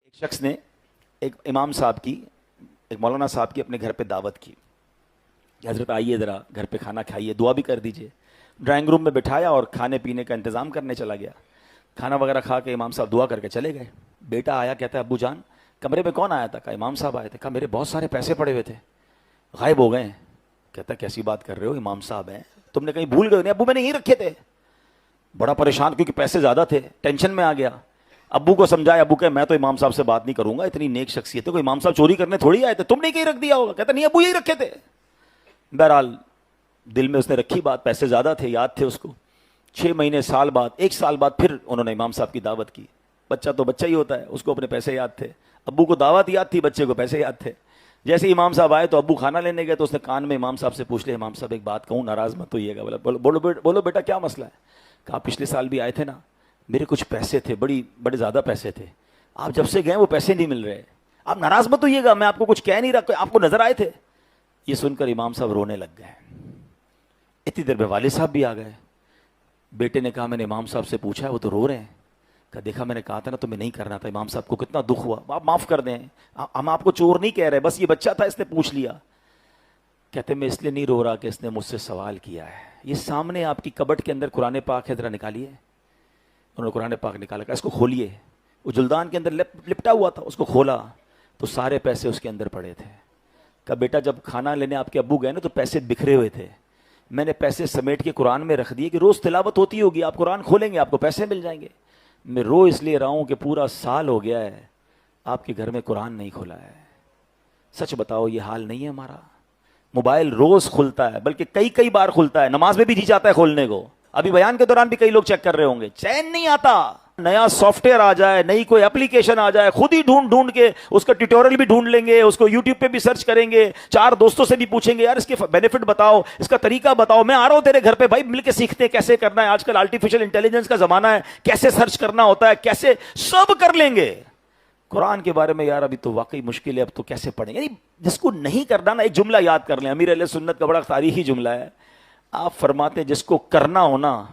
ایک شخص نے ایک امام صاحب کی، ایک مولانا صاحب کی اپنے گھر پہ دعوت کی کہ حضرت آئیے ذرا گھر پہ کھانا کھائیے، دعا بھی کر دیجئے۔ ڈرائنگ روم میں بٹھایا اور کھانے پینے کا انتظام کرنے چلا گیا۔ کھانا وغیرہ کھا کے امام صاحب دعا کر کے چلے گئے۔ بیٹا آیا، کہتا ہے ابو جان کمرے میں کون آیا تھا؟ کہا امام صاحب آئے تھے۔ کہا میرے بہت سارے پیسے پڑے ہوئے تھے، غائب ہو گئے ہیں۔ کہتا ہے کیسی بات کر رہے ہو، امام صاحب ہیں، تم نے کہیں بھول گئے؟ نہیں ابو میں نے یہیں رکھے تھے۔ بڑا پریشان کیونکہ پیسے زیادہ تھے، ٹینشن میں آ گیا۔ ابو کو سمجھایا، ابو کہ میں تو امام صاحب سے بات نہیں کروں گا، اتنی نیک شخصیت ہے، کوئی امام صاحب چوری کرنے تھوڑی آئے تھے، تم نے کہیں رکھ دیا ہوگا۔ کہتا نہیں ابو یہی رکھے تھے۔ بہرحال دل میں اس نے رکھی بات، پیسے زیادہ تھے، یاد تھے اس کو۔ 6 مہینے، سال بعد، 1 سال بعد پھر انہوں نے امام صاحب کی دعوت کی۔ بچہ تو بچہ ہی ہوتا ہے، اس کو اپنے پیسے یاد تھے، ابو کو دعوت یاد تھی، بچے کو پیسے یاد تھے۔ جیسے ہی امام صاحب آئے تو ابو کھانا لینے گئے تو اس نے کان میں امام صاحب سے پوچھ لیا، امام صاحب ایک بات کہوں، ناراض مت ہوئیے گا۔ بولو بیٹا کیا مسئلہ ہے؟ کہا پچھلے سال بھی آئے تھے نا، میرے کچھ پیسے تھے، بڑے زیادہ پیسے تھے، آپ جب سے گئے وہ پیسے نہیں مل رہے، آپ ناراض مت ہوئیے گا، میں آپ کو کچھ کہہ نہیں رہا، آپ کو نظر آئے تھے۔ یہ سن کر امام صاحب رونے لگ گئے۔ اتنی دیر میں والد صاحب بھی آ گئے۔ بیٹے نے کہا میں نے امام صاحب سے پوچھا ہے، وہ تو رو رہے ہیں۔ کہا دیکھا میں نے کہا تھا نا تمہیں نہیں کرنا تھا، امام صاحب کو کتنا دکھ ہوا، آپ معاف کر دیں، ہم آپ کو چور نہیں کہہ رہے، بس یہ بچہ تھا اس نے پوچھ لیا۔ کہتے میں اس لیے نہیں رو رہا کہ اس نے مجھ سے سوال کیا ہے۔ یہ سامنے آپ کی کبٹ کے اندر قرآن پاک ہے، ذرا نکالیے۔ انہوں نے قرآن پاک نکالا، کہا اس کو کھولیے۔ وہ جلدان کے اندر لپٹا ہوا تھا، اس کو کھولا تو سارے پیسے اس کے اندر پڑے تھے۔ کہا بیٹا جب کھانا لینے آپ کے ابو گئے نا تو پیسے بکھرے ہوئے تھے، میں نے پیسے سمیٹ کے قرآن میں رکھ دیے کہ روز تلاوت ہوتی ہوگی، آپ قرآن کھولیں گے آپ کو پیسے مل جائیں گے۔ میں رو اس لیے رہا ہوں کہ پورا سال ہو گیا ہے آپ کے گھر میں قرآن نہیں کھلا ہے۔ سچ بتاؤ یہ حال نہیں ہے ہمارا؟ موبائل روز کھلتا ہے، بلکہ کئی بار کھلتا ہے، نماز میں بھی جی چاہتا ہے کھولنے کو۔ ابھی بیان کے دوران بھی کئی لوگ چیک کر رہے ہوں گے، چین نہیں آتا۔ نیا سافٹ ویئر آ جائے، نئی کوئی اپلیکیشن آ جائے، خود ہی ڈھونڈ کے اس کا ٹیوٹوریل بھی ڈھونڈ لیں گے، اس کو یوٹیوب پہ بھی سرچ کریں گے، 4 دوستوں سے بھی پوچھیں گے یار اس کے بینیفٹ بتاؤ، اس کا طریقہ بتاؤ، میں آ رہا ہوں تیرے گھر پہ بھائی، مل کے سیکھتے ہیں کیسے کرنا ہے۔ آج کل آرٹیفیشل انٹیلیجنس کا زمانہ ہے، کیسے سرچ کرنا ہوتا ہے، کیسے سب کر لیں گے۔ قرآن کے بارے میں یار ابھی تو واقعی مشکل ہے، اب تو کیسے پڑھیں؟ یعنی جس کو نہیں کرنا نا، ایک جملہ یاد کر لیں، امیر اہل سنت کا بڑا تاریخی جملہ ہے۔ آپ فرماتے ہیں جس کو کرنا ہو نا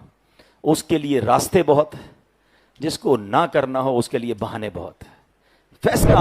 اس کے لیے راستے بہت، جس کو نہ کرنا ہو اس کے لیے بہانے بہت۔ فیصلہ